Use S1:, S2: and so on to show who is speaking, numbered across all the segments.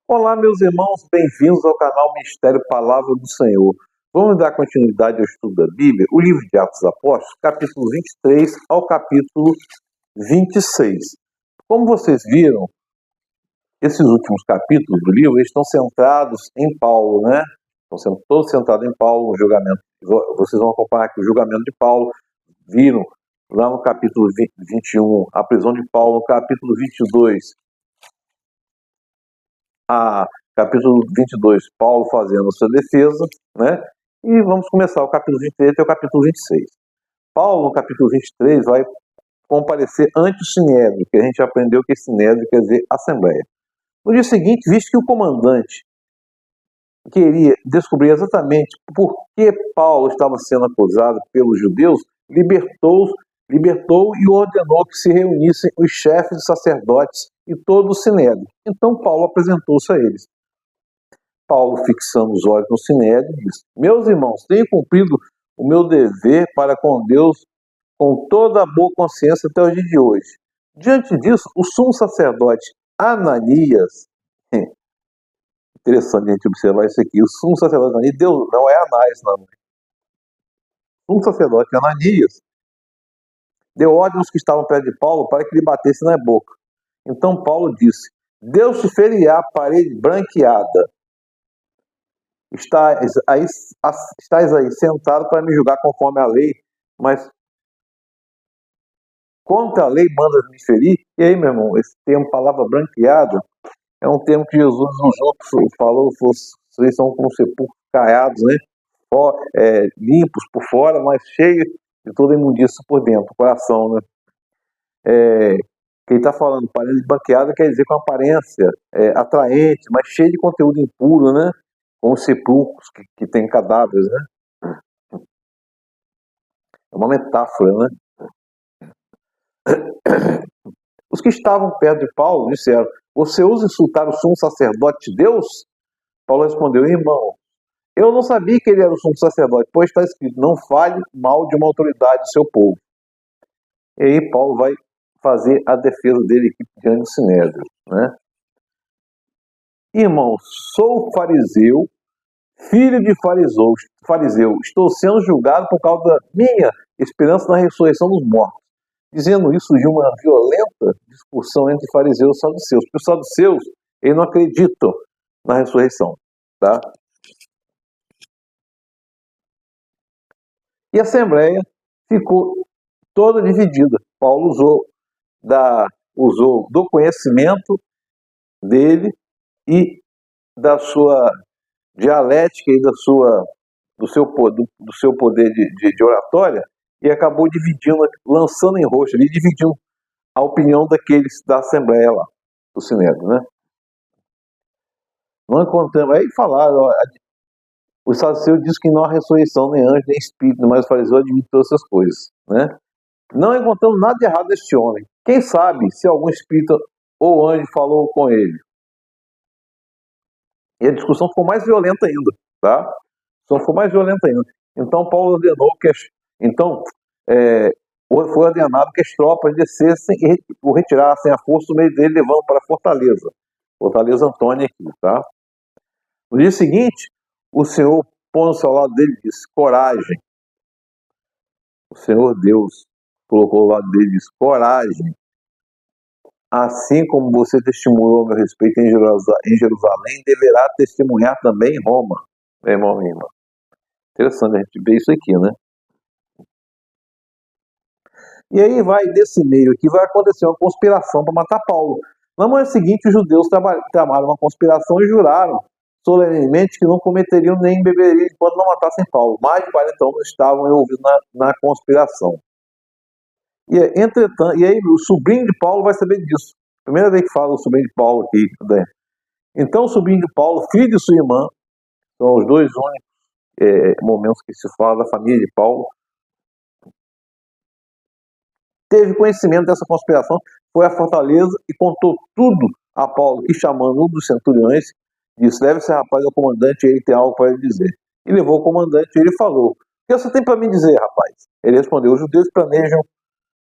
S1: Olá, meus irmãos, bem-vindos ao canal Ministério Palavra do Senhor. Vamos dar continuidade ao estudo da Bíblia, o livro de Atos dos Apóstolos, capítulo 23 ao capítulo 26. Como vocês viram, esses últimos capítulos do livro estão centrados em Paulo, né? Estão sendo todos centrados em Paulo, no julgamento. Vocês vão acompanhar aqui o julgamento de Paulo. Viram lá no capítulo 21 a prisão de Paulo, no capítulo 22 capítulo 22, Paulo fazendo a sua defesa, né? E vamos começar o capítulo 23 até o capítulo 26. Paulo, no capítulo 23, vai comparecer ante o Sinédrio, que a gente aprendeu que Sinédrio quer dizer Assembleia. No dia seguinte, visto que o comandante queria descobrir exatamente por que Paulo estava sendo acusado pelos judeus, libertou e ordenou que se reunissem os chefes dos sacerdotes e todo o Sinédrio. Então Paulo apresentou-se a eles. Paulo, fixando os olhos no Sinédrio, disse: meus irmãos, tenho cumprido o meu dever para com Deus com toda a boa consciência até o dia de hoje. Diante disso, o sumo sacerdote Ananias, interessante a gente observar isso aqui, o sumo sacerdote Ananias, Deus não é Anás, não. O sumo sacerdote Ananias deu ordem aos que estavam perto de Paulo para que lhe batesse na boca. Então Paulo disse: Deus te ferirá a parede branqueada. Estás aí sentado para me julgar conforme a lei, mas contra a lei mandas me ferir? E aí, meu irmão, esse termo, palavra branqueada, é um termo que Jesus falou, vocês são como sepulcros caiados, né? Limpos por fora, mas cheios de toda imundícia por dentro, coração, né? Quem está falando parede branqueada quer dizer com aparência atraente, mas cheio de conteúdo impuro, né? Como sepulcros que tem cadáveres, né? É uma metáfora, né? Os que estavam perto de Paulo disseram: você ousa insultar o sumo sacerdote de Deus? Paulo respondeu: irmão, eu não sabia que ele era o sumo sacerdote, pois está escrito: não fale mal de uma autoridade do seu povo. E aí Paulo vai fazer a defesa dele aqui diante do Sinédrio, né? Irmão, sou fariseu, filho de fariseu, estou sendo julgado por causa da minha esperança na ressurreição dos mortos. Dizendo isso de uma violenta discussão entre fariseus e saduceus. Porque os saduceus, eles não acreditam na ressurreição, tá? E a Assembleia ficou toda dividida. Paulo usou do conhecimento dele e da sua dialética e do seu poder de oratória, e acabou dividindo, lançando em roxo ali, dividindo a opinião daqueles da Assembleia lá, do Sinédrio, né? Não encontramos, aí falaram, o saduceu diz que não há ressurreição, nem anjo, nem espírito, mas o fariseu admite todas essas coisas, né? Não encontramos nada de errado neste homem. Quem sabe se algum espírito ou anjo falou com ele? E a discussão ficou mais violenta ainda, tá? A discussão ficou mais violenta ainda. Então Paulo ordenou que foi ordenado que as tropas descessem e o retirassem à força do meio dele, levando para a Fortaleza Antônia aqui, tá? No dia seguinte, o Senhor, pondo-se ao lado dele, disse: coragem. O Senhor Deus colocou ao lado dele e disse: coragem. Assim como você testemunhou a meu respeito em Jerusalém, deverá testemunhar também em Roma. Meu irmão, minha irmã. Interessante a gente ver isso aqui, né? E aí desse meio aqui, vai acontecer uma conspiração para matar Paulo. Na manhã seguinte, os judeus tramaram uma conspiração e juraram solenemente que não cometeriam nem beberiam enquanto não matassem Paulo. Mais de 40 homens estavam envolvidos na conspiração. E aí o sobrinho de Paulo vai saber disso. Primeira vez que fala o sobrinho de Paulo aqui, né? Então o sobrinho de Paulo, filho de sua irmã, são os dois únicos momentos que se fala da família de Paulo, teve conhecimento dessa conspiração, foi à fortaleza e contou tudo a Paulo, e chamando um dos centuriões, disse: leve esse rapaz ao comandante, ele tem algo para lhe dizer. E levou o comandante e ele falou: o que você tem para me dizer, rapaz? Ele respondeu: os judeus planejam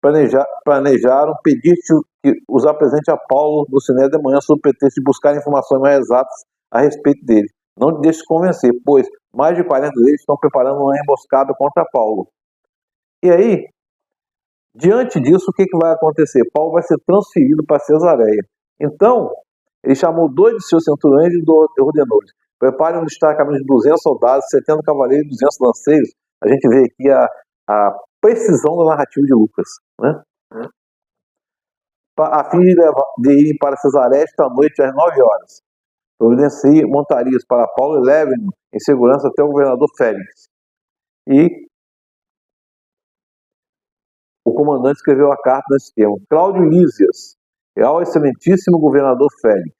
S1: planejaram pedir-te que os apresente a Paulo no Sinédrio de manhã, sob pretexto de buscar informações mais exatas a respeito dele. Não te deixes convencer, pois mais de 40 deles estão preparando uma emboscada contra Paulo. E aí, diante disso, o que vai acontecer? Paulo vai ser transferido para Cesareia. Então, ele chamou 2 de seus centuriões e ordenou-lhes: preparem um destacamento de 200 soldados, 70 cavaleiros e 200 lanceiros. A gente vê aqui a precisão da narrativa de Lucas, né? A fim de irem para Cesareia esta noite às 9 horas. Providencie montarias para Paulo e levem-no em segurança até o governador Félix. E o comandante escreveu a carta nesse termo: Cláudio Lísias, ao excelentíssimo governador Félix.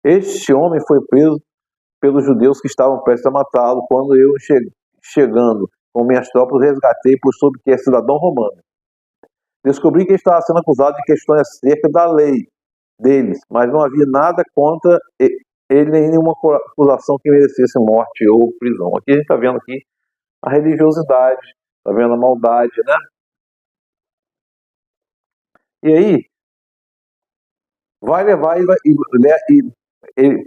S1: Este homem foi preso pelos judeus que estavam prestes a matá-lo quando eu, chegando com minhas tropas, resgatei por soube que é cidadão romano. Descobri que ele estava sendo acusado de questões acerca da lei deles, mas não havia nada contra ele, nem nenhuma acusação que merecesse morte ou prisão. Aqui a gente está vendo aqui a religiosidade, está vendo a maldade, né? E aí, vai levar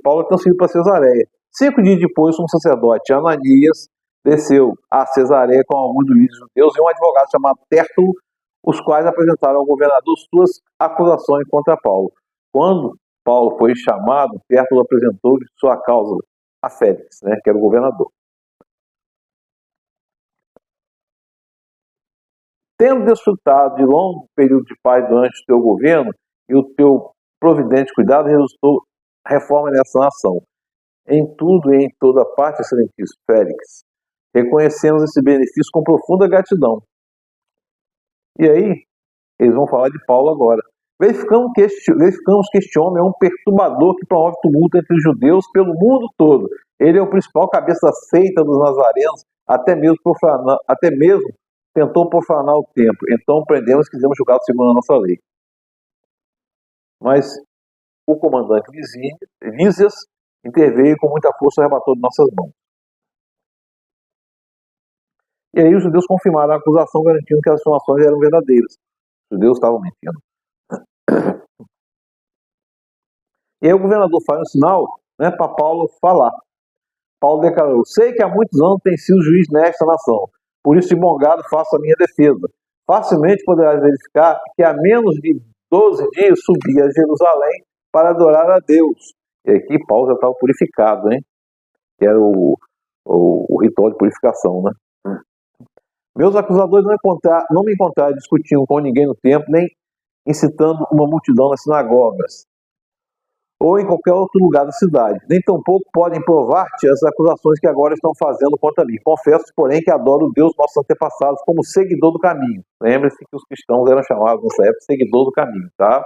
S1: Paulo é transferido para Cesareia. 5 dias depois, um sacerdote, Ananias, desceu a Cesareia com alguns dos líderes judeus e um advogado chamado Tértulo, os quais apresentaram ao governador suas acusações contra Paulo. Quando Paulo foi chamado, Tértulo apresentou-lhe sua causa a Félix, né, que era o governador. Tendo desfrutado de longo período de paz durante o teu governo e o teu providente cuidado, resultou reforma nessa nação. Em tudo e em toda parte, excelentíssimo Félix, reconhecemos esse benefício com profunda gratidão. E aí, eles vão falar de Paulo agora. Verificamos que este homem é um perturbador que promove tumulto entre os judeus pelo mundo todo. Ele é o principal cabeça da seita dos nazarenos, até mesmo tentou profanar o templo. Então prendemos e quisemos julgá-lo segundo a nossa lei. Mas o comandante Lísias interveio e com muita força arrebatou de nossas mãos. E aí os judeus confirmaram a acusação, garantindo que as afirmações eram verdadeiras. Os judeus estavam mentindo. E aí o governador faz um sinal, né, para Paulo falar. Paulo declarou: sei que há muitos anos tem sido juiz nesta nação, por isso de bom grado faço a minha defesa. Facilmente poderás verificar que há menos de 12 dias subi a Jerusalém para adorar a Deus. E aqui Paulo já estava purificado, hein? Que era o ritual de purificação, né? Meus acusadores não me encontraram discutindo com ninguém no templo, nem incitando uma multidão nas sinagogas, ou em qualquer outro lugar da cidade. Nem tampouco podem provar-te as acusações que agora estão fazendo contra mim. Confesso, porém, que adoro o Deus nossos antepassados como seguidor do caminho. Lembre-se que os cristãos eram chamados nessa época seguidor do caminho, tá?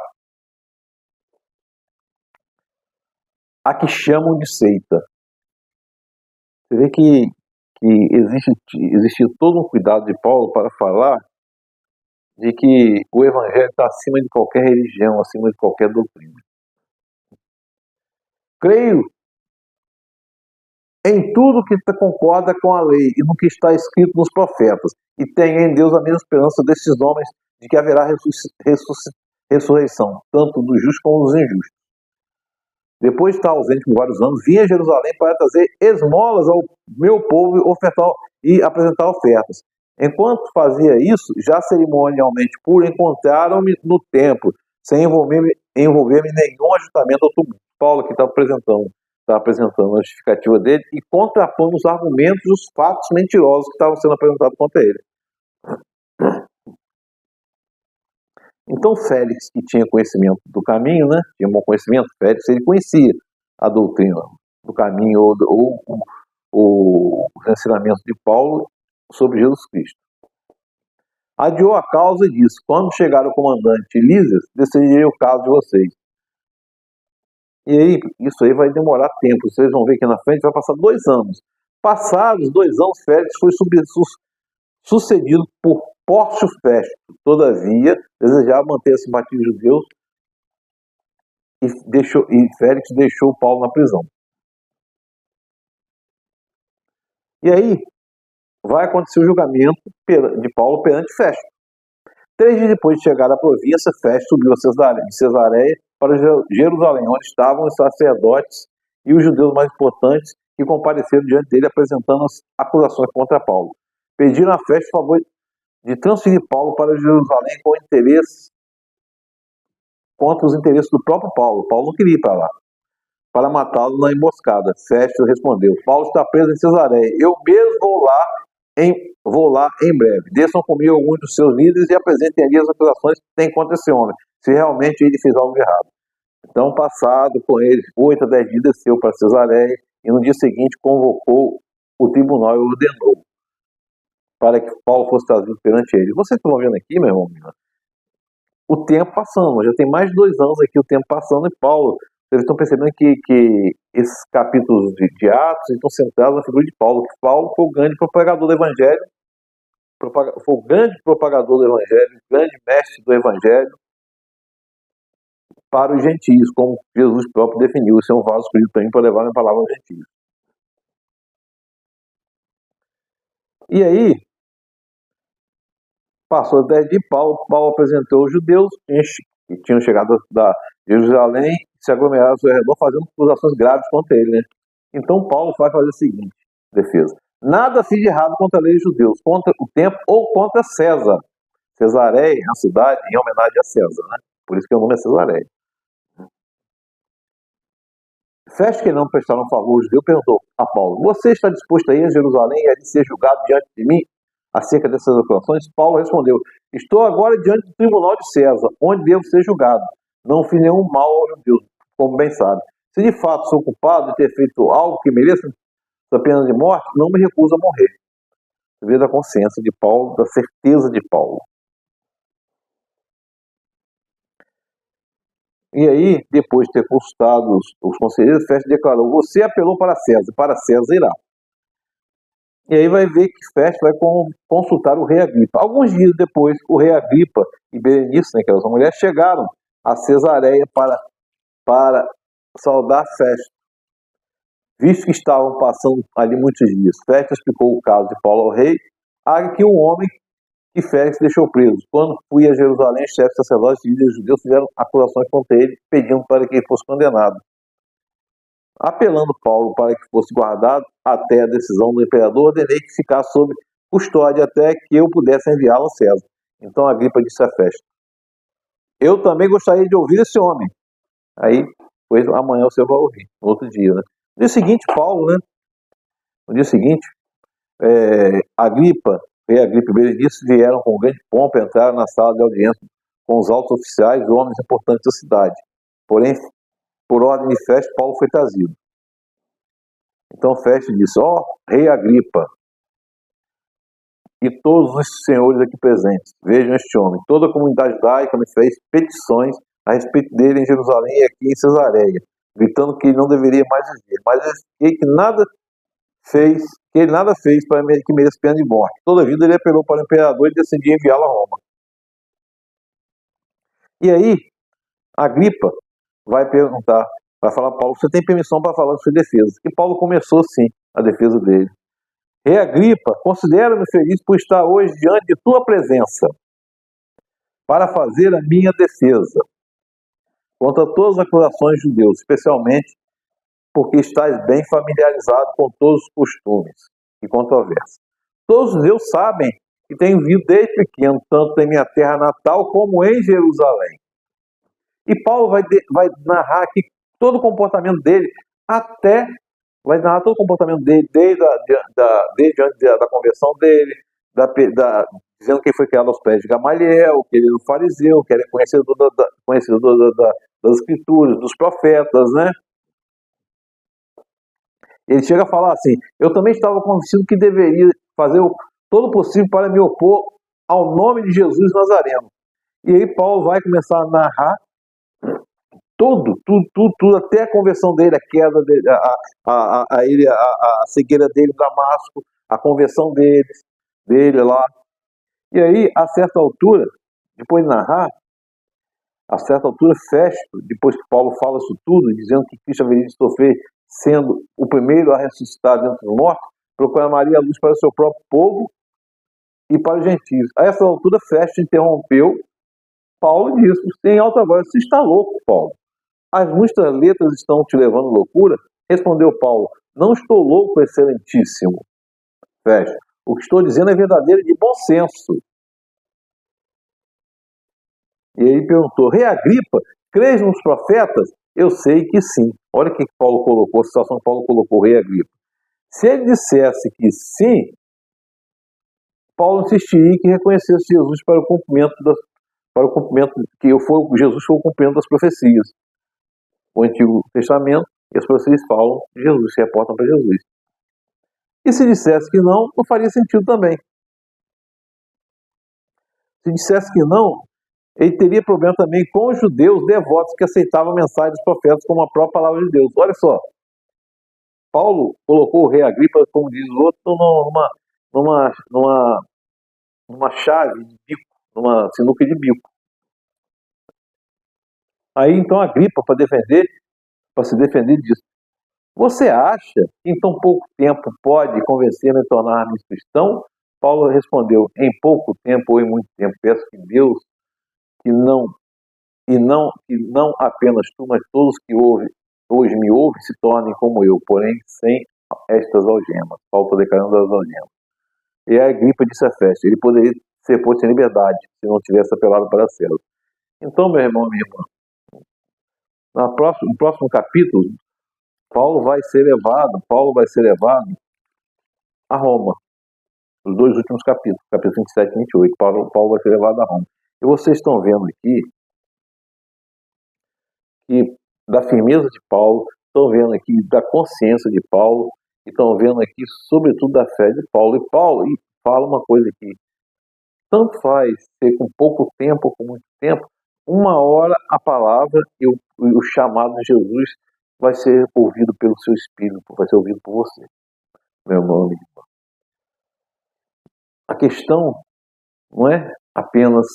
S1: A que chamam de seita. Você vê que existe todo um cuidado de Paulo para falar de que o evangelho está acima de qualquer religião, acima de qualquer doutrina. Creio em tudo que concorda com a lei e no que está escrito nos profetas, e tenho em Deus a mesma esperança desses homens de que haverá ressurreição, tanto dos justos como dos injustos. Depois de estar ausente por vários anos, vim a Jerusalém para trazer esmolas ao meu povo e apresentar ofertas. Enquanto fazia isso, já cerimonialmente puro, encontraram-me no templo, sem envolver-me em nenhum ajuntamento ou tumulto. Paulo aqui está apresentando a justificativa dele e contrapondo os argumentos e os fatos mentirosos que estavam sendo apresentados contra ele. Então Félix, que tinha conhecimento do caminho, né? Tinha um bom conhecimento, Félix, ele conhecia a doutrina do caminho ou os ensinamentos de Paulo sobre Jesus Cristo. Adiou a causa e disse: quando chegar o comandante Lísias, decidirei o caso de vocês. E aí, isso aí vai demorar tempo. Vocês vão ver que na frente vai passar 2 anos. Passados 2 anos, Félix foi sucedido por Pórcio Festo. Todavia, desejava manter a simpatia dos judeus e Félix deixou Paulo na prisão. E aí, vai acontecer o julgamento de Paulo perante Festo. 3 dias depois de chegar à província, Festo subiu de Cesareia para Jerusalém, onde estavam os sacerdotes e os judeus mais importantes que compareceram diante dele apresentando as acusações contra Paulo. Pediram a Festo o favor de transferir Paulo para Jerusalém contra os interesses do próprio Paulo. Paulo não queria ir para lá, para matá-lo na emboscada. Festo respondeu: Paulo está preso em Cesareia. Eu mesmo vou lá em breve. Desçam comigo alguns dos seus líderes e apresentem ali as acusações que tem contra esse homem, se realmente ele fez algo errado. Então, passado com eles 8 a 10 dias, desceu para Cesareia e no dia seguinte convocou o tribunal e ordenou para que Paulo fosse trazido perante ele. Vocês estão vendo aqui, meu irmão? O tempo passando, já tem mais de 2 anos aqui o tempo passando e Paulo, eles estão percebendo que esses capítulos de Atos estão centrados na figura de Paulo, que Paulo foi o grande propagador do Evangelho, foi o grande propagador do Evangelho, o grande mestre do Evangelho para os gentios, como Jesus próprio definiu, esse é um vaso escolhido para mim para levar a palavra aos gentios. E aí, passou 10 dias, Paulo apresentou os judeus que tinham chegado da Jerusalém, se aglomeraram ao seu redor, fazendo acusações graves contra ele, né? Então Paulo vai fazer a seguinte defesa: nada fiz de errado contra a lei dos judeus, contra o templo ou contra César. Cesareia é a cidade em homenagem a César, né? Por isso que o nome é Cesareia. Festo, que não prestaram favor ao judeu, perguntou a Paulo: você está disposto a ir a Jerusalém e ali ser julgado diante de mim acerca dessas acusações? Paulo respondeu: estou agora diante do tribunal de César, onde devo ser julgado. Não fiz nenhum mal aos judeus, como bem sabe. Se de fato sou culpado de ter feito algo que mereça a pena de morte, não me recuso a morrer. Você vê da consciência de Paulo, da certeza de Paulo. E aí, depois de ter consultado os conselheiros, Festo declarou: você apelou para César irá. E aí vai ver que Festo vai consultar o rei Agripa. Alguns dias depois, o rei Agripa e Berenice, né, que eram as mulheres, chegaram a Cesareia para saudar Festo, visto que estavam passando ali muitos dias. Festo explicou o caso de Paulo ao rei, que um homem que Félix deixou preso. Quando fui a Jerusalém, os chefes sacerdotes e líderes judeus fizeram acusações contra ele, pedindo para que ele fosse condenado. Apelando Paulo para que fosse guardado até a decisão do imperador, ordenei que ficasse sob custódia até que eu pudesse enviá-lo a César. Então Agripa disse a Festo: eu também gostaria de ouvir esse homem. Aí, pois amanhã o senhor vai ouvir, no outro dia, né? No dia seguinte, Paulo, né? No dia seguinte, Agripa e Berenice vieram com grande pompa, entraram na sala de audiência com os altos oficiais e homens importantes da cidade. Porém, por ordem de Festo, Paulo foi trazido. Então Festo disse: rei Agripa e todos os senhores aqui presentes, vejam este homem. Toda a comunidade judaica me fez petições a respeito dele em Jerusalém e aqui em Cesareia, gritando que ele não deveria mais viver, mas que ele nada fez para que mereça pena de morte. Toda a vida ele apelou para o imperador e decidiu enviá-lo a Roma. E aí, Agripa vai falar a Paulo: você tem permissão para falar de sua defesa? E Paulo começou sim a defesa dele. Rei Agripa, considero-me feliz por estar hoje diante de tua presença para fazer a minha defesa contra todas as acusações de judeus, especialmente porque estás bem familiarizado com todos os costumes e controvérsias. Todos os judeus sabem que tenho vindo desde pequeno, tanto em minha terra natal como em Jerusalém. E Paulo vai narrar aqui todo o comportamento dele, desde antes da conversão dele, dizendo que ele foi criado aos pés de Gamaliel, que ele era um fariseu, que era conhecedor das escrituras, dos profetas, né? Ele chega a falar assim: eu também estava convencido que deveria fazer todo o possível para me opor ao nome de Jesus Nazareno. E aí Paulo vai começar a narrar tudo, até a conversão dele, a queda dele, a cegueira dele em Damasco, a conversão dele lá. E aí, a certa altura, depois de narrar, Festo, depois que Paulo fala isso tudo, dizendo que Cristo haveria de sofrer, sendo o primeiro a ressuscitar dentre os mortos, proclamaria a luz para o seu próprio povo e para os gentios. A essa altura, Festo interrompeu Paulo e disse: em alta voz, você está louco, Paulo? As muitas letras estão te levando à loucura? Respondeu Paulo: não estou louco, excelentíssimo Festo. O que estou dizendo é verdadeiro e de bom senso. E ele perguntou: Rei Agripa, crês nos profetas? Eu sei que sim. Olha o que Paulo colocou, a situação que Paulo colocou, Rei Agripa. Se ele dissesse que sim, Paulo insistiria que reconhecesse Jesus para o cumprimento que Jesus foi o cumprimento das profecias. O Antigo Testamento e as profecias falam de Jesus, se reportam para Jesus. E se dissesse que não faria sentido também. Se dissesse que não, ele teria problema também com os judeus devotos que aceitavam a mensagem dos profetas como a própria palavra de Deus. Olha só, Paulo colocou o rei Agripa, como diz o outro, numa chave de bico, numa sinuca de bico. Aí então Agripa, para se defender disso, você acha que em tão pouco tempo pode convencer-me a tornar-me cristão? Paulo respondeu: em pouco tempo ou em muito tempo, peço que Deus, que não apenas tu, mas todos que hoje me ouvem, se tornem como eu, porém sem estas algemas. Paulo está declarando as algemas. E a Agripa disse a Festo: ele poderia ser posto em liberdade se não tivesse apelado para César. Então, meu irmão, minha irmã, no próximo capítulo, Paulo vai ser levado a Roma. Os dois últimos capítulos, capítulos 27 e 28, Paulo vai ser levado a Roma. E vocês estão vendo aqui que da firmeza de Paulo, estão vendo aqui da consciência de Paulo, e estão vendo aqui, sobretudo, da fé de Paulo. E Paulo fala uma coisa aqui: tanto faz ser com pouco tempo ou com muito tempo, uma hora a palavra e o chamado de Jesus vai ser ouvido pelo seu espírito, vai ser ouvido por você, meu irmão. A questão não é apenas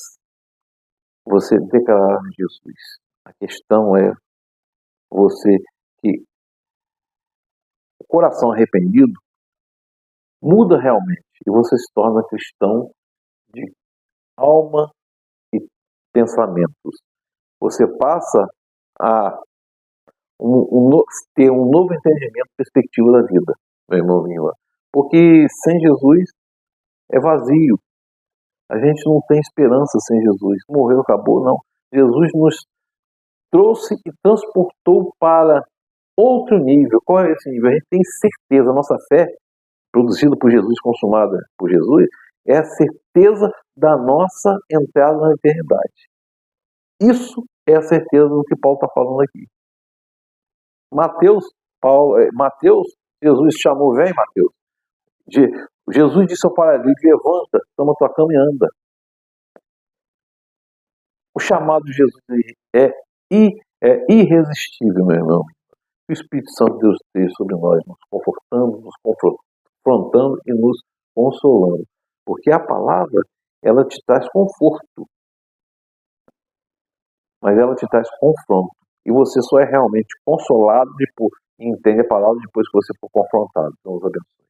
S1: você declarar Jesus. A questão é você que o coração arrependido muda realmente e você se torna cristão de alma e pensamentos. Você passa a ter um novo entendimento, perspectiva da vida, meu irmão, minha irmã. Porque sem Jesus é vazio. A gente não tem esperança sem Jesus. Morreu, acabou, não. Jesus nos trouxe e transportou para outro nível. Qual é esse nível? A gente tem certeza, a nossa fé, produzida por Jesus, consumada por Jesus, é a certeza da nossa entrada na eternidade. Isso é a certeza do que Paulo está falando aqui. Mateus, Jesus chamou: vem, Mateus. Jesus disse ao paralítico: levanta, toma tua cama e anda. O chamado de Jesus é irresistível, meu irmão. O Espírito Santo de Deus esteja sobre nós, nos confortando, nos confrontando e nos consolando. Porque a palavra, ela te traz conforto, mas ela te traz confronto. E você só é realmente consolado e entende a palavra depois que você for confrontado. Deus abençoe.